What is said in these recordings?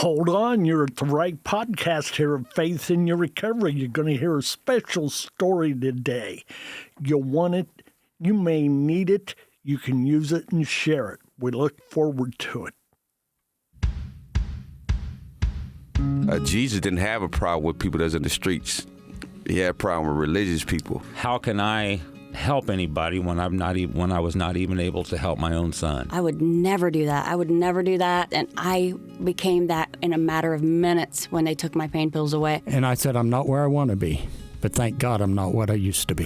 Hold on, you're at the right podcast here of Faith in Your Recovery. You're going to hear a special story today. You'll want it, you may need it, you can use it and share it. We look forward to it. Jesus didn't have a problem with people that's in the streets. He had a problem with religious people. How can I help anybody when I was not even able to help my own son? I would never do that. And I became that in a matter of minutes when they took my pain pills away. And I said, I'm not where I want to be, but thank God I'm not what I used to be.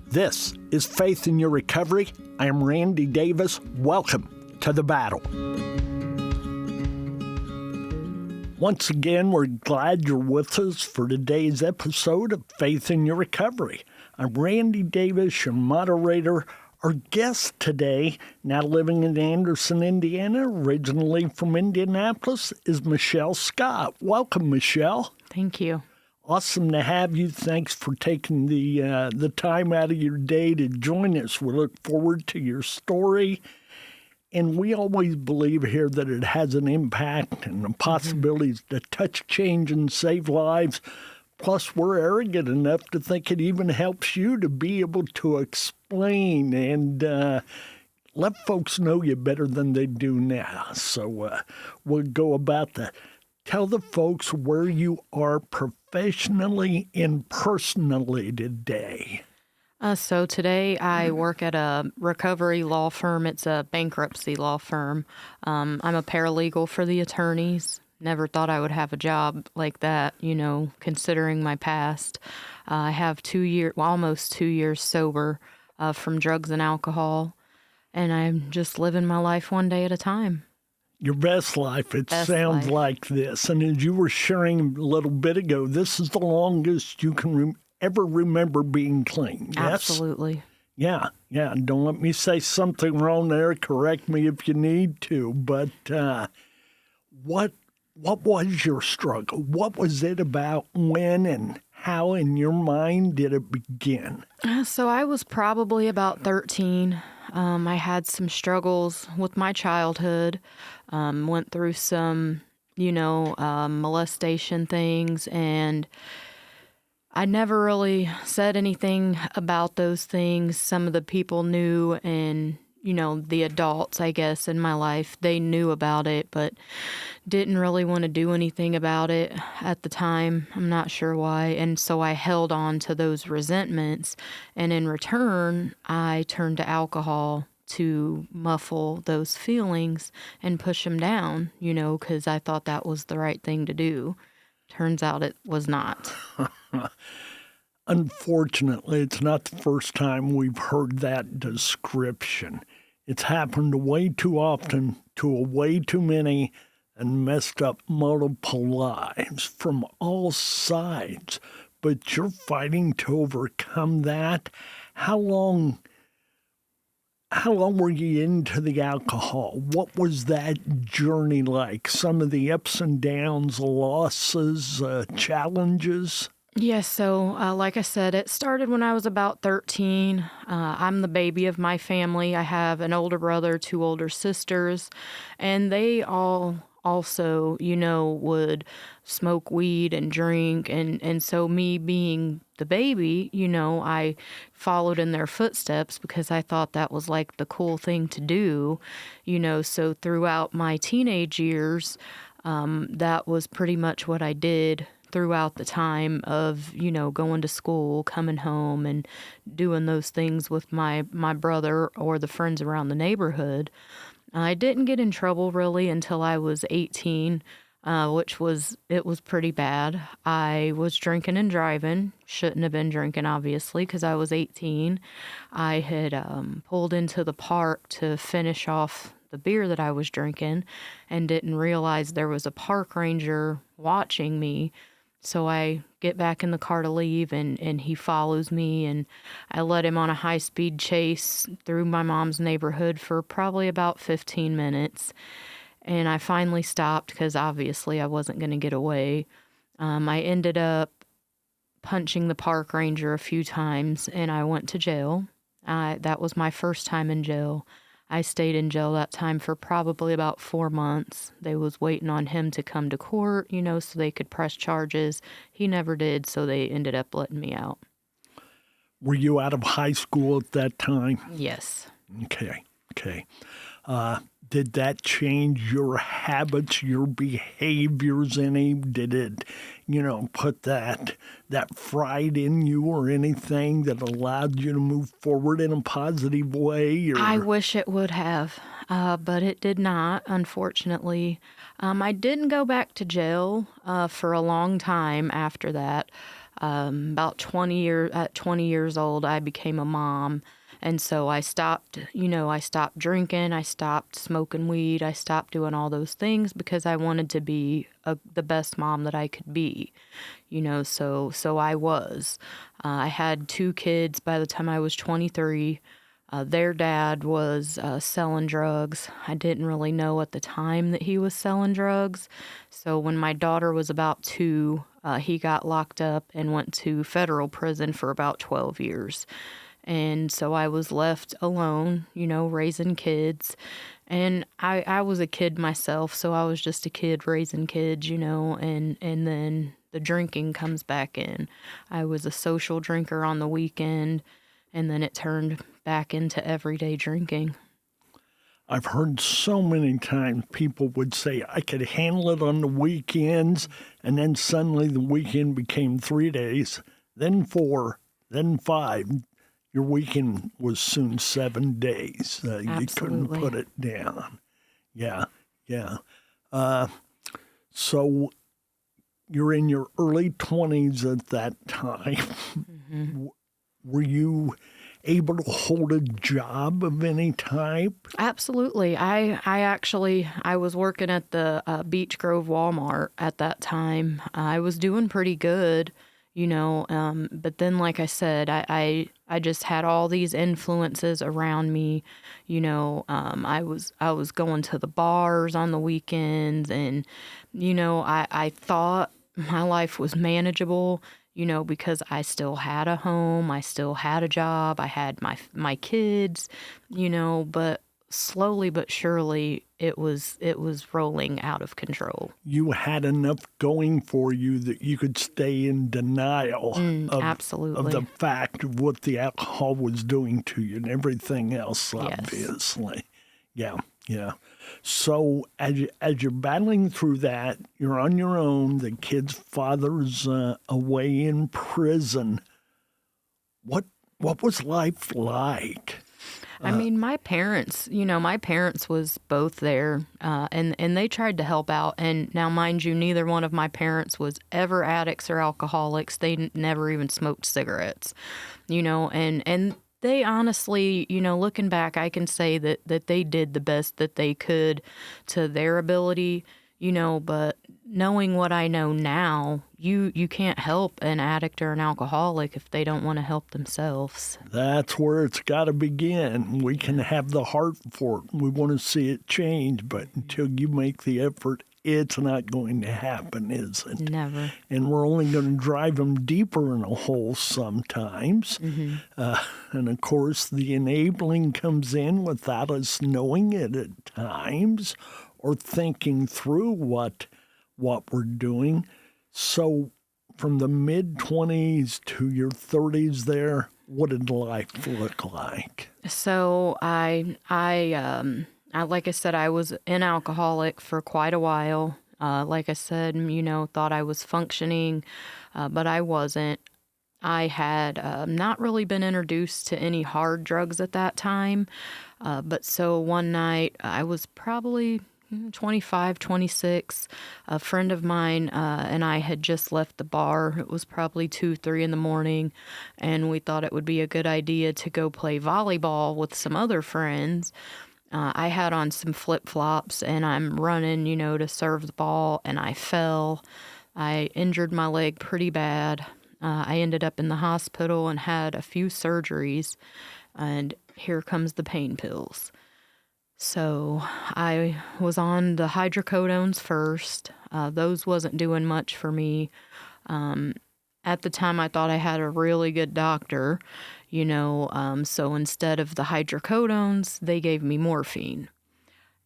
This is Faith in Your Recovery. I am Randy Davis. Welcome to the battle. Once again, we're glad you're with us for today's episode of Faith in Your Recovery. I'm Randy Davis, your moderator. Our guest today, now living in Anderson, Indiana, originally from Indianapolis, is Michelle Scott. Welcome, Michelle. Thank you. Awesome to have you. Thanks for taking the time out of your day to join us. We look forward to your story. And we always believe here that it has an impact and the possibilities to touch, change, and save lives. Plus, we're arrogant enough to think it even helps you to be able to explain and let folks know you better than they do now. So we'll go about that. Tell the folks where you are professionally and personally today. So today I work at a recovery law firm. It's a bankruptcy law firm. I'm a paralegal for the attorneys. Never thought I would have a job like that, considering my past. I have almost 2 years sober from drugs and alcohol, and I'm just living my life one day at a time. Your best life, it sounds like this. And as you were sharing a little bit ago, this is the longest you can ever remember being clean. Yes? Absolutely. Yeah. Don't let me say something wrong there. Correct me if you need to. But what was your struggle? What was it about? When and how in your mind did it begin? So I was probably about 13. I had some struggles with my childhood. Went through some, molestation things, and I never really said anything about those things. Some of the people knew, and, the adults, I guess, in my life, they knew about it, but didn't really want to do anything about it at the time. I'm not sure why. And so I held on to those resentments. And in return, I turned to alcohol to muffle those feelings and push them down, because I thought that was the right thing to do. Turns out it was not. Unfortunately, it's not the first time we've heard that description. It's happened way too often to way too many and messed up multiple lives from all sides. But you're fighting to overcome that. How long were you into the alcohol? What was that journey like? Some of the ups and downs, losses, challenges? Yes, so like I said, it started when I was about 13. I'm the baby of my family. I have an older brother, 2 older sisters, and they all also, would smoke weed and drink. And so me being the baby, I followed in their footsteps because I thought that was like the cool thing to do, So throughout my teenage years, that was pretty much what I did throughout the time of, going to school, coming home, and doing those things with my brother or the friends around the neighborhood. I didn't get in trouble really until I was 18, it was pretty bad. I was drinking and driving. Shouldn't have been drinking, obviously, because I was 18. I had pulled into the park to finish off the beer that I was drinking and didn't realize there was a park ranger watching me. So I get back in the car to leave, and he follows me, and I let him on a high-speed chase through my mom's neighborhood for probably about 15 minutes. And I finally stopped because obviously I wasn't going to get away. I ended up punching the park ranger a few times, and I went to jail. That was my first time in jail. I stayed in jail that time for probably about 4 months. They was waiting on him to come to court, so they could press charges. He never did, so they ended up letting me out. Were you out of high school at that time? Yes. Okay. Did that change your habits, your behaviors any? Did it, put that fright in you or anything that allowed you to move forward in a positive way? Or? I wish it would have, but it did not, unfortunately. I didn't go back to jail for a long time after that. About 20 years old, I became a mom. And so I stopped drinking, I stopped smoking weed, I stopped doing all those things because I wanted to be the best mom that I could be, so I was. I had 2 kids by the time I was 23. Their dad was selling drugs. I didn't really know at the time that he was selling drugs. So when my daughter was about 2, he got locked up and went to federal prison for about 12 years. And so I was left alone, raising kids. And I was a kid myself, so I was just a kid raising kids, and then the drinking comes back in. I was a social drinker on the weekend, and then it turned back into everyday drinking. I've heard so many times people would say, I could handle it on the weekends, and then suddenly the weekend became 3 days, then 4, then 5. Your weekend was soon 7 days. You couldn't put it down. Yeah. So you're in your early 20s at that time. Mm-hmm. Were you able to hold a job of any type? Absolutely. I was working at the Beach Grove Walmart at that time. I was doing pretty good. But then, like I said, I just had all these influences around me. I was going to the bars on the weekends, and I thought my life was manageable. Because I still had a home, I still had a job, I had my kids. But slowly but surely it was rolling out of control. You had enough going for you that you could stay in denial absolutely. of the fact of what the alcohol was doing to you and everything else, Yes. obviously. Yeah. So as you're battling through that, you're on your own, the kid's father's away in prison. What was life like? I mean, my parents was both there, and they tried to help out. And now, mind you, neither one of my parents was ever addicts or alcoholics. They never even smoked cigarettes, and they honestly, looking back, I can say that they did the best that they could to their ability, but knowing what I know now, you can't help an addict or an alcoholic if they don't want to help themselves. That's where it's got to begin. We can have the heart for it. We want to see it change, but until you make the effort, it's not going to happen, is it? Never. And we're only going to drive them deeper in a hole sometimes. Mm-hmm. And, of course, the enabling comes in without us knowing it at times or thinking through what we're doing. So from the mid-20s to your 30s there, what did life look like? So I like I said, I was an alcoholic for quite a while. Like I said, thought I was functioning, but I wasn't. I had not really been introduced to any hard drugs at that time. But so one night, I was probably 25, 26. A friend of mine and I had just left the bar. It was probably 2, 3 in the morning, and we thought it would be a good idea to go play volleyball with some other friends. I had on some flip-flops, and I'm running, to serve the ball, and I fell. I injured my leg pretty bad. I ended up in the hospital and had a few surgeries, and here comes the pain pills. So I was on the hydrocodones first. Those wasn't doing much for me. at the time I thought I had a really good doctor, so instead of the hydrocodones, they gave me morphine.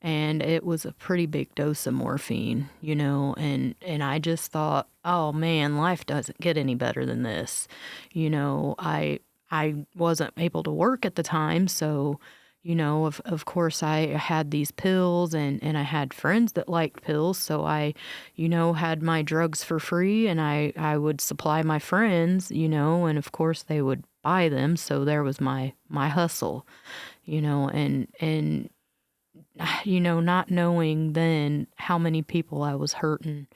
And it was a pretty big dose of morphine, and I just thought, oh man, life doesn't get any better than this. I wasn't able to work at the time, so of course I had these pills, and I had friends that liked pills, so I had my drugs for free, and I would supply my friends, and of course they would buy them, so there was my hustle, and not knowing then how many people I was hurting,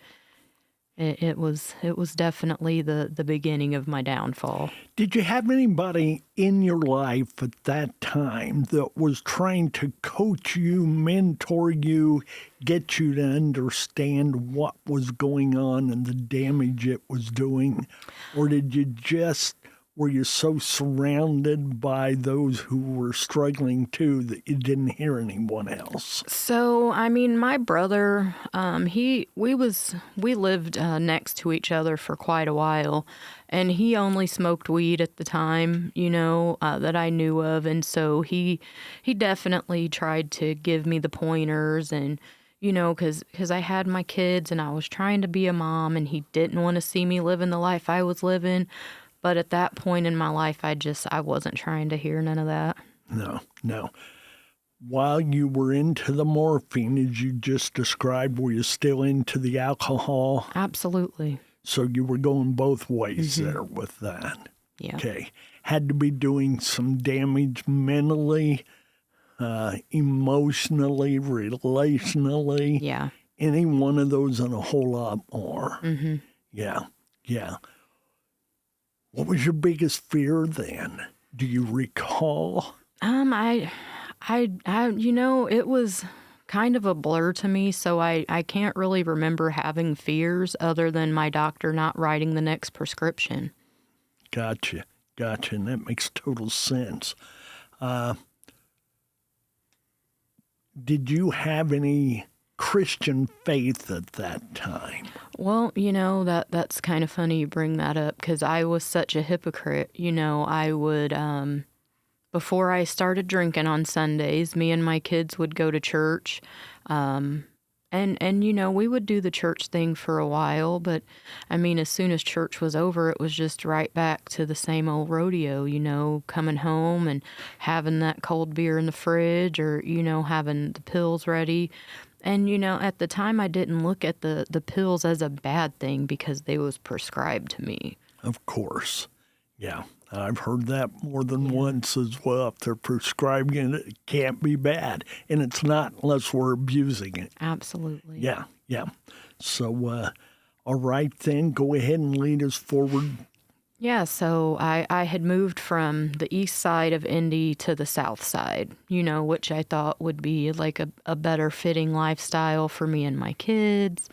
it was definitely the beginning of my downfall. Did you have anybody in your life at that time that was trying to coach you, mentor you, get you to understand what was going on and the damage it was doing? Or were you so surrounded by those who were struggling too that you didn't hear anyone else? So, my brother, we lived next to each other for quite a while, and he only smoked weed at the time, that I knew of. And so he definitely tried to give me the pointers, and, because I had my kids and I was trying to be a mom, and he didn't want to see me living the life I was living. But at that point in my life, I wasn't trying to hear none of that. No. While you were into the morphine, as you just described, were you still into the alcohol? Absolutely. So you were going both ways there with that. Yeah. Okay. Had to be doing some damage mentally, emotionally, relationally. Yeah. Any one of those and a whole lot more. Mm-hmm. Yeah. What was your biggest fear then? Do you recall? It was kind of a blur to me, so I can't really remember having fears other than my doctor not writing the next prescription. Gotcha. And that makes total sense. Did you have any Christian faith at that time? Well, that's kind of funny you bring that up, because I was such a hypocrite. I would, before I started drinking on Sundays, me and my kids would go to church. And we would do the church thing for a while, but as soon as church was over, it was just right back to the same old rodeo, coming home and having that cold beer in the fridge, or, having the pills ready. And, at the time I didn't look at the pills as a bad thing because they was prescribed to me. Of course. Yeah. I've heard that more than once as well. If they're prescribing it, it can't be bad. And it's not unless we're abusing it. Absolutely. Yeah. So, all right then, go ahead and lead us forward. Yeah, so I had moved from the east side of Indy to the south side, which I thought would be like a better fitting lifestyle for me and my kids.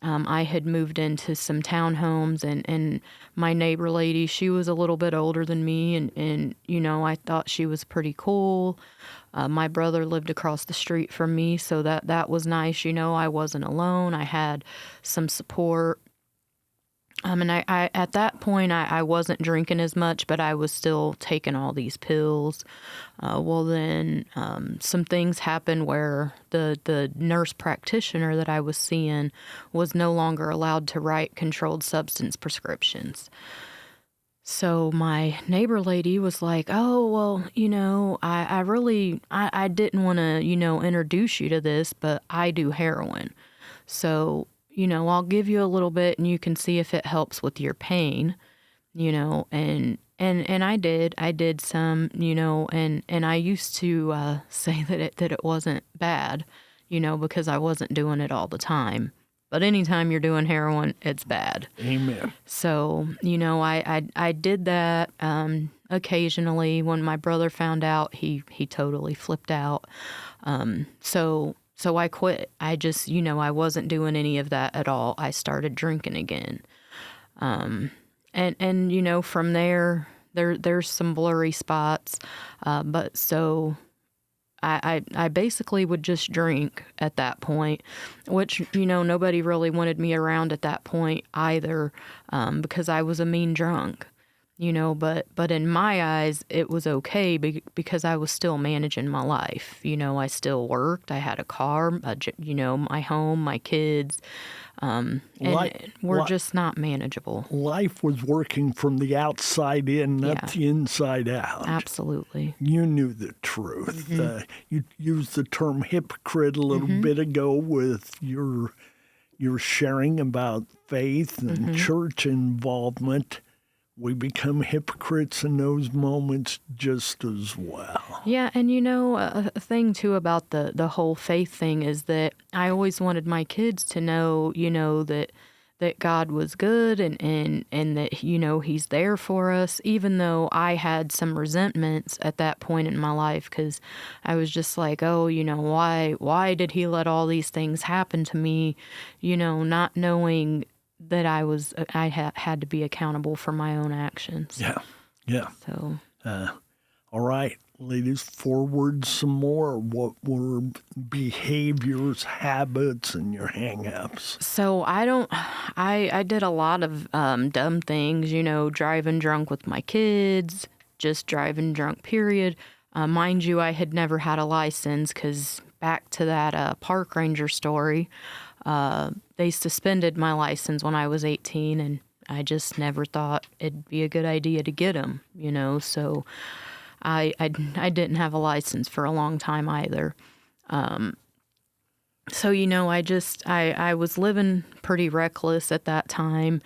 I had moved into some townhomes, and my neighbor lady, she was a little bit older than me, and I thought she was pretty cool. My brother lived across the street from me, so that was nice. I wasn't alone. I had some support. And I at that point, I wasn't drinking as much, but I was still taking all these pills. Then some things happened where the nurse practitioner that I was seeing was no longer allowed to write controlled substance prescriptions. So my neighbor lady was like, oh, well, I didn't want to, introduce you to this, but I do heroin. So I'll give you a little bit and you can see if it helps with your pain, and I did some, and I used to say that it wasn't bad, because I wasn't doing it all the time. But anytime you're doing heroin, it's bad. Amen. So, I did that occasionally. When my brother found out, he totally flipped out. So I quit. I just, I wasn't doing any of that at all. I started drinking again. And from there's some blurry spots. But so I basically would just drink at that point, which, nobody really wanted me around at that point either, because I was a mean drunk, but in my eyes, it was okay because I was still managing my life. I still worked. I had a car, my home, my kids, and we're just not manageable. Life was working from the outside in, not the inside out. Absolutely. You knew the truth. You used the term hypocrite a little bit ago with your sharing about faith and church involvement. We become hypocrites in those moments just as well. Yeah, and a thing too about the whole faith thing is that I always wanted my kids to know, that God was good and that, He's there for us, even though I had some resentments at that point in my life, because I was just like, oh, why did He let all these things happen to me, not knowing that I had to be accountable for my own actions. Yeah. So. All right, ladies, forward some more. What were behaviors, habits, and your hang-ups? So I did a lot of dumb things, driving drunk with my kids, just driving drunk, period. Mind you, I had never had a license because back to that park ranger story, they suspended my license when I was 18, and I just never thought it'd be a good idea to get them, so I didn't have a license for a long time either. So, I was living pretty reckless at that time.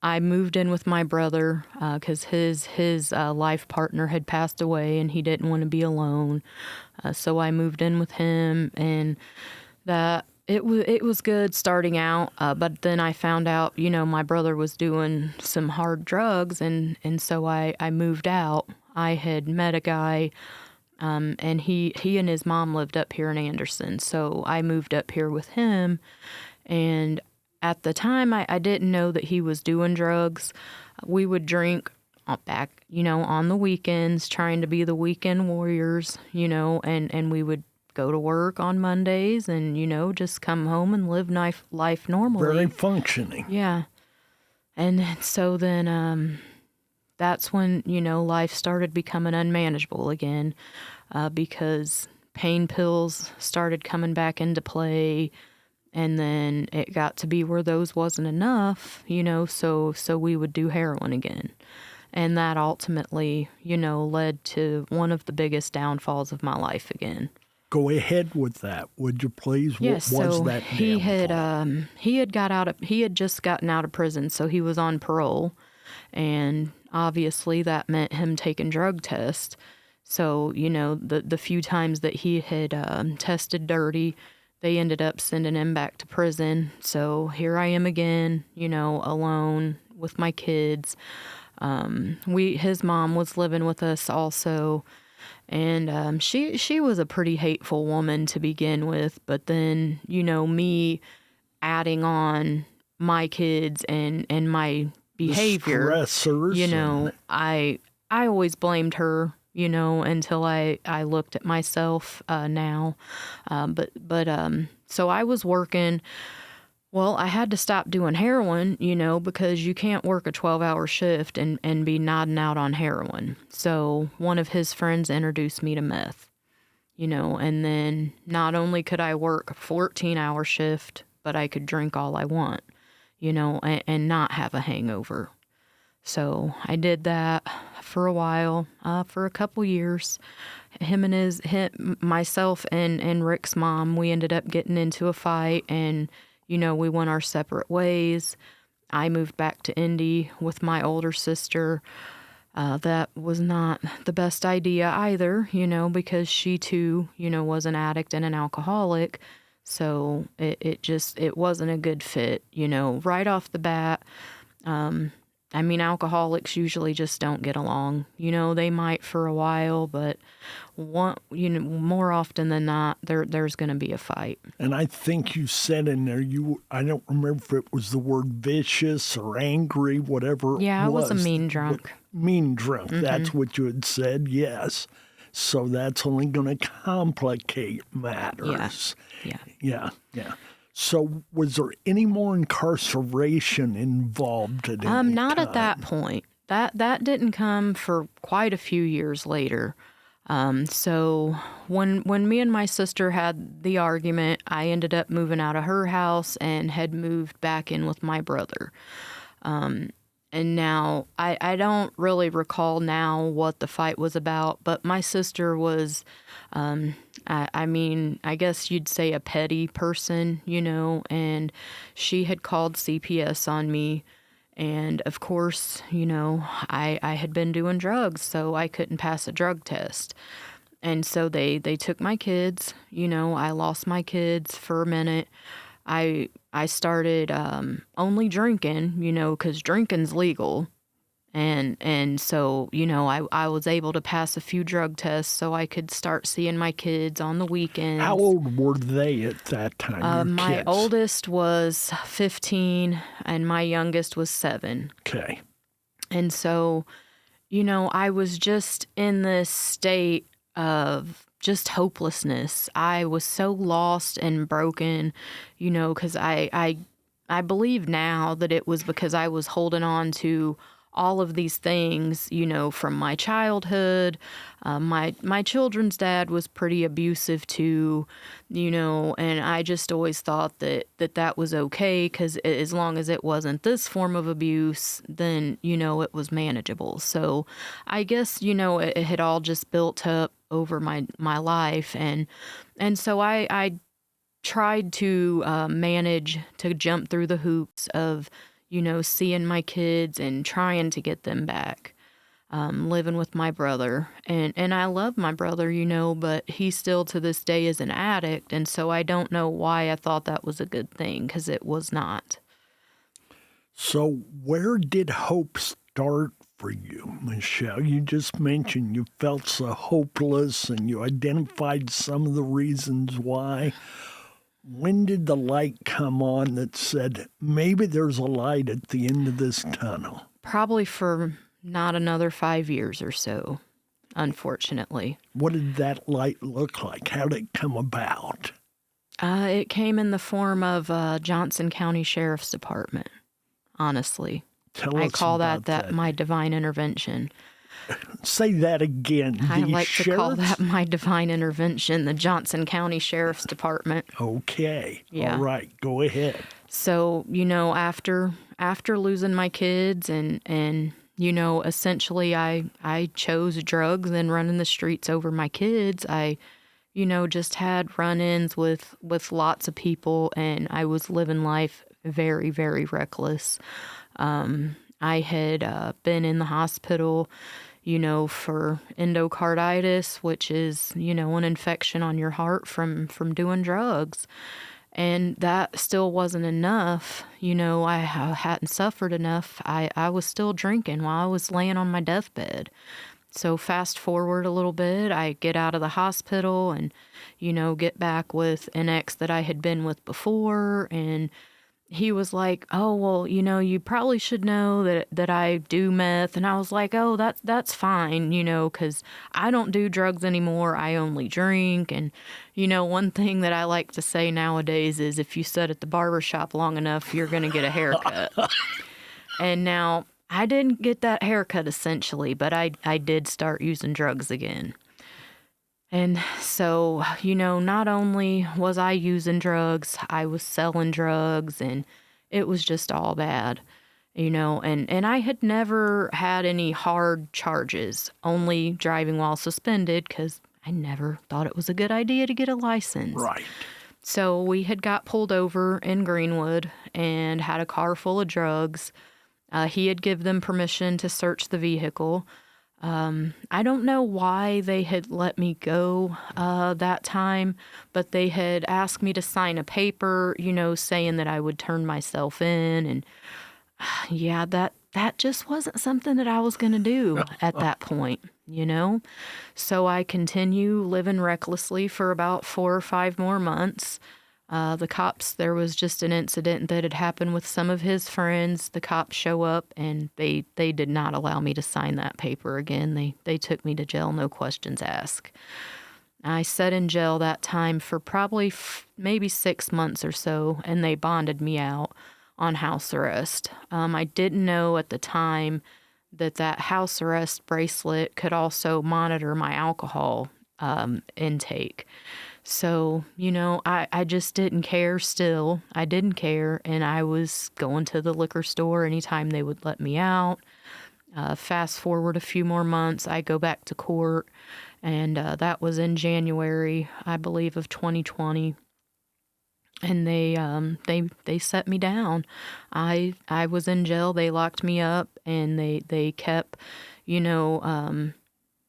I moved in with my brother because his life partner had passed away and he didn't want to be alone. So I moved in with him, and that it was good starting out. But then I found out, my brother was doing some hard drugs, and so I moved out. I had met a guy, and he and his mom lived up here in Anderson. So I moved up here with him, and at the time, I didn't know that he was doing drugs. We would drink back, on the weekends, trying to be the weekend warriors, and we would go to work on Mondays and, just come home and live life normally. Very functioning. Yeah. And so then that's when, life started becoming unmanageable again because pain pills started coming back into play. And then it got to be where those wasn't enough, so we would do heroin again. And that ultimately, led to one of the biggest downfalls of my life again. Go ahead with that, would you please? Yes, what was so that he downfall? he had just gotten out of prison, so he was on parole. And obviously that meant him taking drug tests. So, the few times that he had tested dirty, they ended up sending him back to prison. So here I am again, alone with my kids. His mom was living with us also. And she was a pretty hateful woman to begin with. But then, me adding on my kids and my behavior, the stressors, I always blamed her, until I looked at myself now. So I was working. Well, I had to stop doing heroin, because you can't work a 12-hour shift and be nodding out on heroin. So one of his friends introduced me to meth, and then not only could I work a 14-hour shift, but I could drink all I want, and not have a hangover. So I did that for a while, for a couple years. Myself and Rick's mom, we ended up getting into a fight, and we went our separate ways. I moved back to Indy with my older sister. That was not the best idea either, because she too, was an addict and an alcoholic. So it wasn't a good fit, right off the bat. Alcoholics usually just don't get along. They might for a while, but more often than not, there's going to be a fight. And I think you said in there, I don't remember if it was the word vicious or angry, whatever it was. Yeah, I was a mean drunk. Mean drunk, that's what you had said, yes. So that's only going to complicate matters. Yeah. Yeah. So was there any more incarceration involved at any Not time? at that point. That didn't come for quite a few years later. So when me and my sister had the argument, I ended up moving out of her house and had moved back in with my brother. And now I don't really recall now what the fight was about, but my sister was, I mean, I guess you'd say a petty person, and she had called CPS on me. And of course, I had been doing drugs, so I couldn't pass a drug test. And so they took my kids, I lost my kids for a minute. I started only drinking, because drinking's legal. And so, I was able to pass a few drug tests so I could start seeing my kids on the weekends. How old were they at that time? My kids? oldest was 15 and my youngest was 7. Okay. And so, I was just in this state of just hopelessness. I was so lost and broken, because I believe now that it was because I was holding on to all of these things, from my childhood. My children's dad was pretty abusive too, and I just always thought that was okay because as long as it wasn't this form of abuse, then, it was manageable. So I guess, it had all just built up over my life. And so I tried to manage to jump through the hoops of, seeing my kids and trying to get them back, living with my brother. And I love my brother, but he still to this day is an addict. And so I don't know why I thought that was a good thing, because it was not. So where did hope start for you, Michelle? You just mentioned you felt so hopeless and you identified some of the reasons why. When did the light come on that said, maybe there's a light at the end of this tunnel? Probably for not another 5 years or so, unfortunately. What did that light look like? How did it come about? It came in the form of Johnson County Sheriff's Department, honestly. I call that my divine intervention. Say that again. I like to call that my divine intervention, the Johnson County Sheriff's Department. Okay. Yeah. All right. Go ahead. So, after losing my kids and essentially I chose drugs and running the streets over my kids. I, just had run-ins with lots of people, and I was living life very, very reckless. I had been in the hospital, for endocarditis, which is, an infection on your heart from doing drugs. And that still wasn't enough. I hadn't suffered enough. I was still drinking while I was laying on my deathbed. So fast forward a little bit, I get out of the hospital and, get back with an ex that I had been with before. And he was like, oh, well, you probably should know that I do meth. And I was like, oh, that's fine, because I don't do drugs anymore. I only drink. And, one thing that I like to say nowadays is if you sit at the barbershop long enough, you're going to get a haircut. And now I didn't get that haircut essentially, but I did start using drugs again. And so, not only was I using drugs, I was selling drugs, and it was just all bad, and I had never had any hard charges, only driving while suspended, because I never thought it was a good idea to get a license. Right. So we had got pulled over in Greenwood and had a car full of drugs. He had given them permission to search the vehicle. I don't know why they had let me go that time, but they had asked me to sign a paper, saying that I would turn myself in. And yeah, that just wasn't something that I was going to do at that point, So I continue living recklessly for about 4 or 5 more months. The cops, there was just an incident that had happened with some of his friends. The cops show up and they did not allow me to sign that paper again. They took me to jail, no questions asked. I sat in jail that time for probably maybe 6 months or so, and they bonded me out on house arrest. I didn't know at the time that house arrest bracelet could also monitor my alcohol intake. So, I just didn't care still. I didn't care, and I was going to the liquor store anytime they would let me out. Fast forward a few more months, I go back to court, and that was in January, I believe, of 2020. And they set me down. I was in jail. They locked me up, and they kept,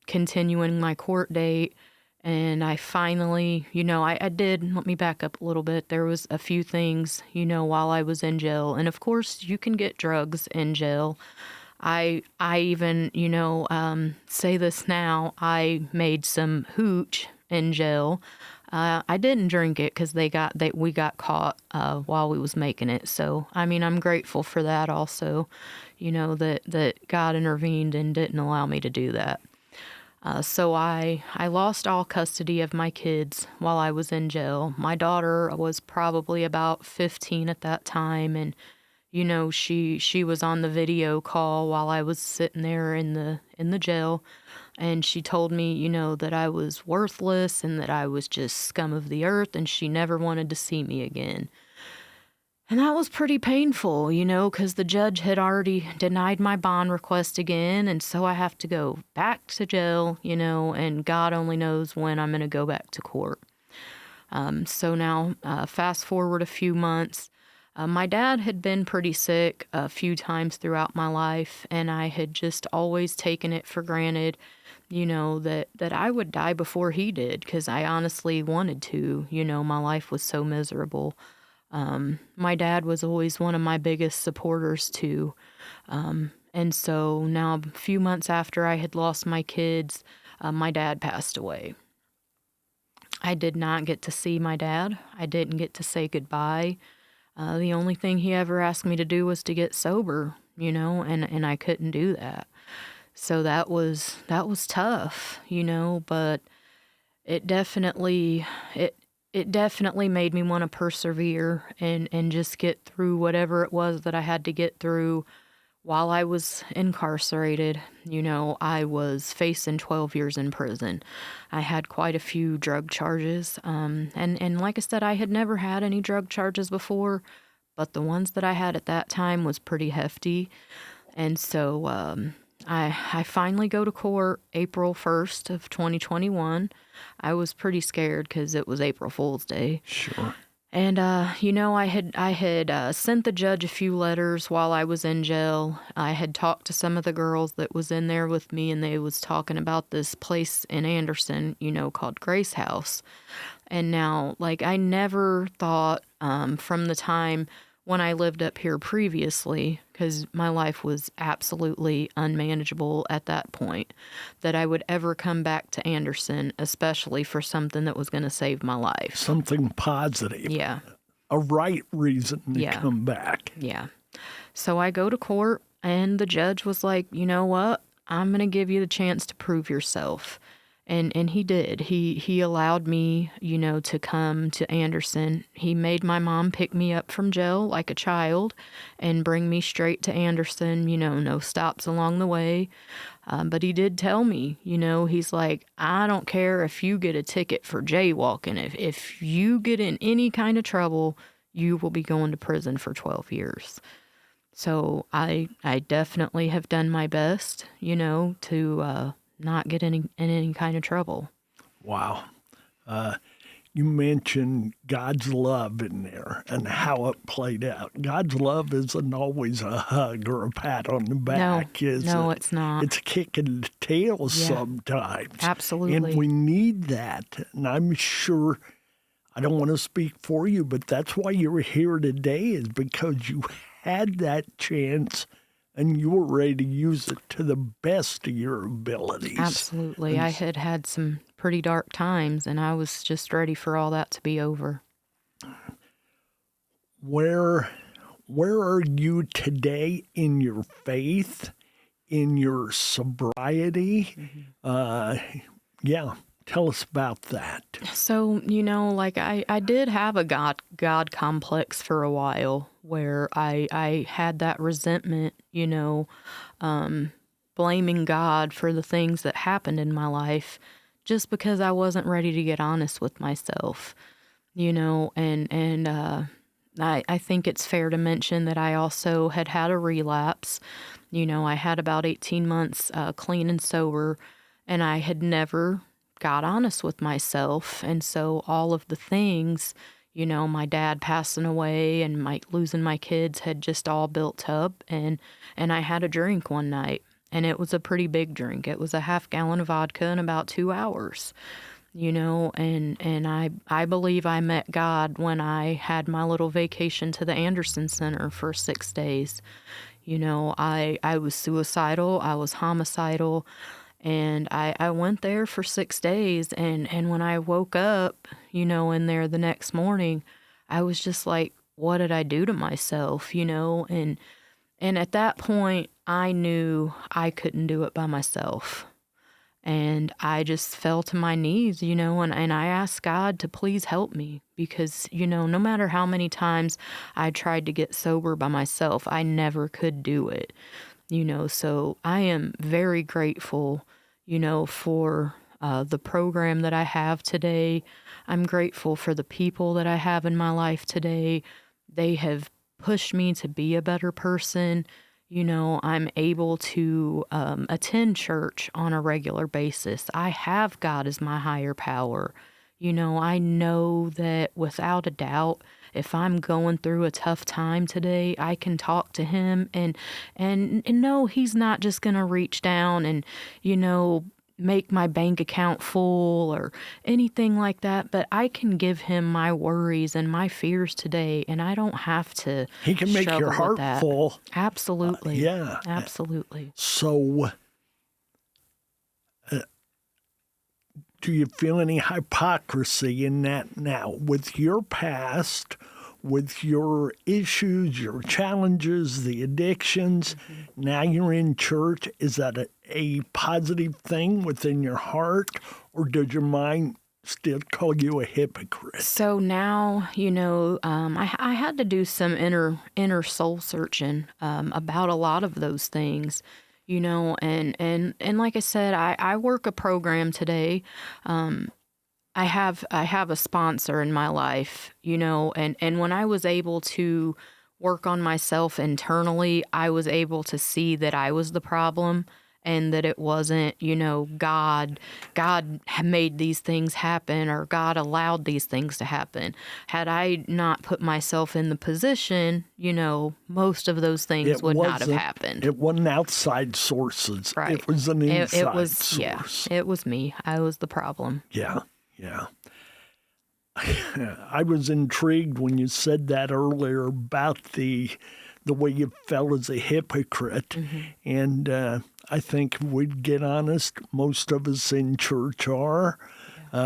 continuing my court date. And I finally, I did, let me back up a little bit. There was a few things, while I was in jail. And of course, you can get drugs in jail. I even, say this now, I made some hooch in jail. I didn't drink it because we got caught while we was making it. So, I'm grateful for that also, that God intervened and didn't allow me to do that. So I lost all custody of my kids while I was in jail. My daughter was probably about 15 at that time, and she was on the video call while I was sitting there in the jail, and she told me, that I was worthless and that I was just scum of the earth, and she never wanted to see me again. And that was pretty painful, because the judge had already denied my bond request again. And so I have to go back to jail, and God only knows when I'm going to go back to court. So now, fast forward a few months, my dad had been pretty sick a few times throughout my life. And I had just always taken it for granted, that I would die before he did, because I honestly wanted to. My life was so miserable. My dad was always one of my biggest supporters too. And so now a few months after I had lost my kids, my dad passed away. I did not get to see my dad. I didn't get to say goodbye. The only thing he ever asked me to do was to get sober, and I couldn't do that. So that was tough, but it definitely made me want to persevere and just get through whatever it was that I had to get through while I was incarcerated. I was facing 12 years in prison. I had quite a few drug charges. And like I said, I had never had any drug charges before, but the ones that I had at that time was pretty hefty. And so I finally go to court April 1st of 2021. I was pretty scared because it was April Fool's Day. Sure. And, I had sent the judge a few letters while I was in jail. I had talked to some of the girls that was in there with me, and they was talking about this place in Anderson, called Grace House. And now, I never thought from the time when I lived up here previously, because my life was absolutely unmanageable at that point, that I would ever come back to Anderson, especially for something that was going to save my life. Something positive. Yeah. A right reason to come back. Yeah. So I go to court, and the judge was like, you know what? I'm going to give you the chance to prove yourself. And he did. He allowed me, to come to Anderson. He made my mom pick me up from jail like a child and bring me straight to Anderson, no stops along the way. But he did tell me, he's like, I don't care if you get a ticket for jaywalking. If you get in any kind of trouble, you will be going to prison for 12 years. So I definitely have done my best, to not get in any kind of trouble. Wow. You mentioned God's love in there and how it played out. God's love isn't always a hug or a pat on the back, is it? No, it's not. It's a kick in the tail sometimes. Absolutely. And we need that. And I'm sure, I don't want to speak for you, but that's why you're here today, is because you had that chance and you were ready to use it to the best of your abilities. Absolutely. And I had some pretty dark times, and I was just ready for all that to be over. Where are you today in your faith, in your sobriety? Yeah, tell us about that. So, like I did have a God complex for a while where I had that resentment, blaming God for the things that happened in my life just because I wasn't ready to get honest with myself, I think it's fair to mention that I also had a relapse. I had about 18 months clean and sober, and I had never got honest with myself. And so all of the things, my dad passing away and losing my kids had just all built up. And I had a drink one night, and it was a pretty big drink. It was a half-gallon of vodka in about 2 hours. And I believe I met God when I had my little vacation to the Anderson Center for 6 days. I was suicidal, I was homicidal, and I went there for 6 days. And when I woke up, in there the next morning, I was just like, what did I do to myself, And at that point, I knew I couldn't do it by myself. And I just fell to my knees, and I asked God to please help me because, no matter how many times I tried to get sober by myself, I never could do it, So I am very grateful, for the program that I have today. I'm grateful for the people that I have in my life today. They have pushed me to be a better person. I'm able to attend church on a regular basis. I have God as my higher power. I know that without a doubt, if I'm going through a tough time today, I can talk to him and no, he's not just going to reach down and, make my bank account full or anything like that, but I can give him my worries and my fears today, and I don't have to. He can make your heart full. Absolutely. Yeah. Absolutely. So, do you feel any hypocrisy in that now? With your past, with your issues, your challenges, the addictions, now you're in church. Is that a positive thing within your heart, or does your mind still call you a hypocrite? So now, I had to do some inner soul searching about a lot of those things, and like I said, I work a program today. I have a sponsor in my life, and when I was able to work on myself internally, I was able to see that I was the problem and that it wasn't, God made these things happen or God allowed these things to happen. Had I not put myself in the position, most of those things would not have happened. It wasn't outside sources. Right. It was an inside source. Yeah, it was me. I was the problem. Yeah. I was intrigued when you said that earlier about the way you felt as a hypocrite. And I think if we'd get honest, most of us in church are.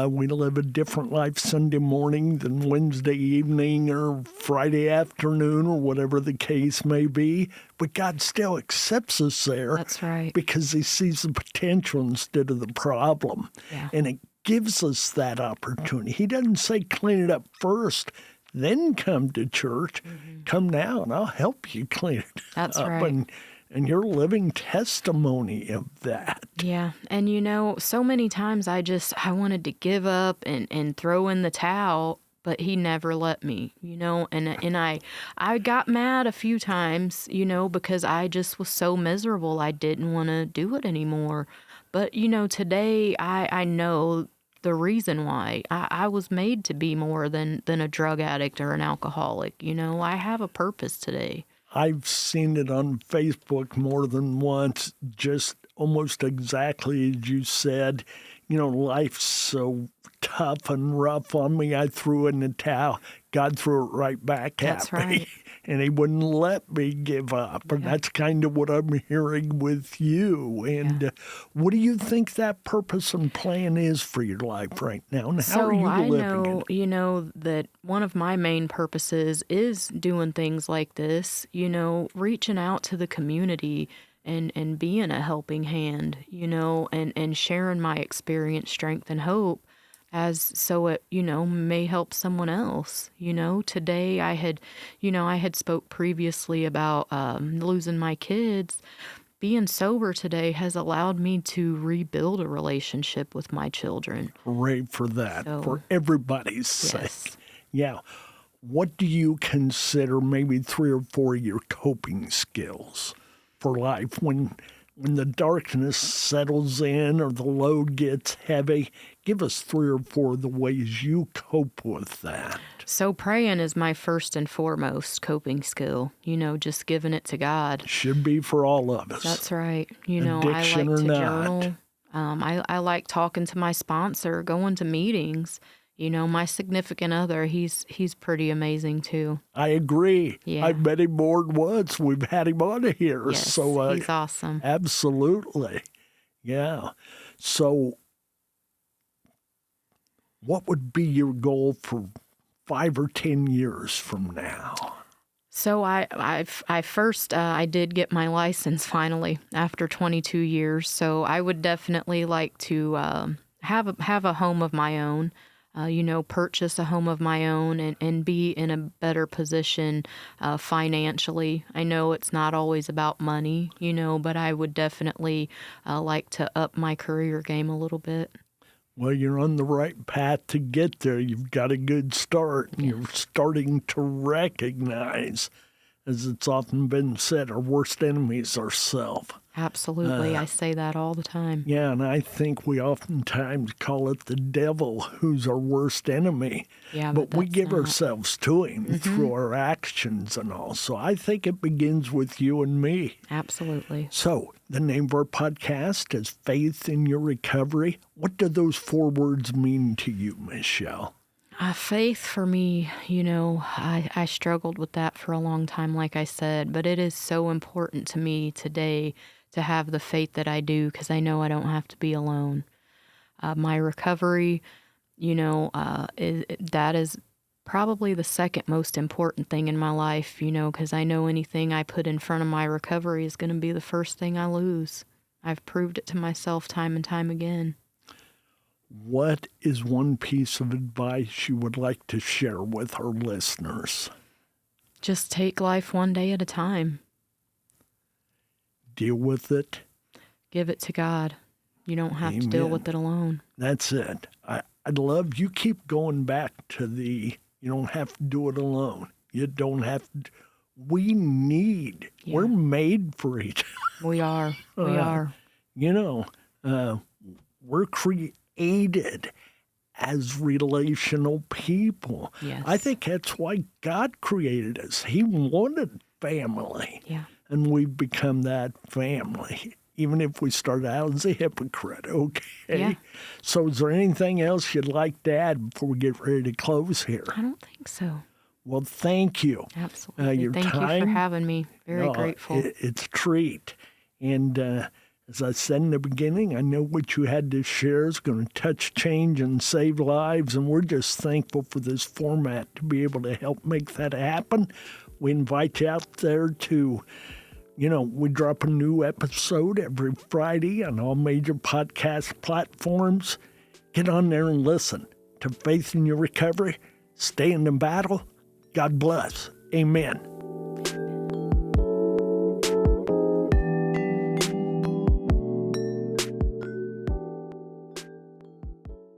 We live a different life Sunday morning than Wednesday evening or Friday afternoon or whatever the case may be. But God still accepts us there. That's right. Because he sees the potential instead of the problem. Yeah. And it gives us that opportunity. He doesn't say clean it up first, then come to church. Come now and I'll help you clean it That's up. right. And you're living testimony of that. Yeah. And so many times I wanted to give up and throw in the towel, but he never let me, and I got mad a few times, because I just was so miserable. I didn't want to do it anymore. But, today I know the reason why. I was made to be more than a drug addict or an alcoholic. I have a purpose today. I've seen it on Facebook more than once, just almost exactly as you said. Life's so tough and rough on me. I threw in the towel. God threw it right back at me. That's right. and he wouldn't let me give up. And that's kind of what I'm hearing with you. And what do you think that purpose and plan is for your life right now? And how are you living it? You know, that one of my main purposes is doing things like this, you know, reaching out to the community and being a helping hand, you know, and sharing my experience, strength, and hope so it, you know, may help someone else. You know, today I had spoke previously about losing my kids. Being sober today has allowed me to rebuild a relationship with my children. Hooray for that, for everybody's sake. Yeah. What do you consider maybe 3 or 4 of your coping skills for life when the darkness settles in or the load gets heavy? Give us 3 or 4 of the ways you cope with that. So praying is my first and foremost coping skill, you know, just giving it to God. Should be for all of us. That's right. You know, Addiction I like to or journal. I like talking to my sponsor, going to meetings. You know, my significant other, he's pretty amazing too. I agree. Yeah. I've met him more than once. We've had him on here. Yes, So he's awesome. Absolutely. Yeah. So what would be your goal for 5 or 10 years from now? So I did get my license finally after 22 years. So I would definitely like to have a home of my own. You know, purchase a home of my own and be in a better position financially. I know it's not always about money, you know, but I would definitely like to up my career game a little bit. Well, you're on the right path to get there. You've got a good start. Yes. You're starting to recognize, as it's often been said, our worst enemy is ourself. Absolutely. I say that all the time. Yeah, and I think we oftentimes call it the devil who's our worst enemy. Yeah, but we give ourselves to him through our actions and all. So I think it begins with you and me. Absolutely. So the name of our podcast is Faith in Your Recovery. What do those 4 words mean to you, Michelle? Faith for me, you know, I struggled with that for a long time, like I said, but it is so important to me today to have the faith that I do because I know I don't have to be alone. My recovery, you know, that is probably the second most important thing in my life, you know, because I know anything I put in front of my recovery is going to be the first thing I lose. I've proved it to myself time and time again. What is one piece of advice you would like to share with our listeners? Just take life one day at a time. Deal with it. Give it to God. You don't have to deal with it alone. That's it. I'd love you keep going back to you don't have to do it alone. You don't have to. We're made for each other. We are. We are. You know, we're created as relational people. Yes. I think that's why God created us. He wanted family. Yeah. And we've become that family, even if we start out as a hypocrite, okay? Yeah. So is there anything else you'd like to add before we get ready to close here? I don't think so. Well, thank you. Absolutely. Thank you for having me. Very grateful. It's a treat. And as I said in the beginning, I know what you had to share is going to touch, change, and save lives, and we're just thankful for this format to be able to help make that happen. We invite you out there to, you know, we drop a new episode every Friday on all major podcast platforms. Get on there and listen to Faith in Your Recovery. Stay in the battle. God bless. Amen.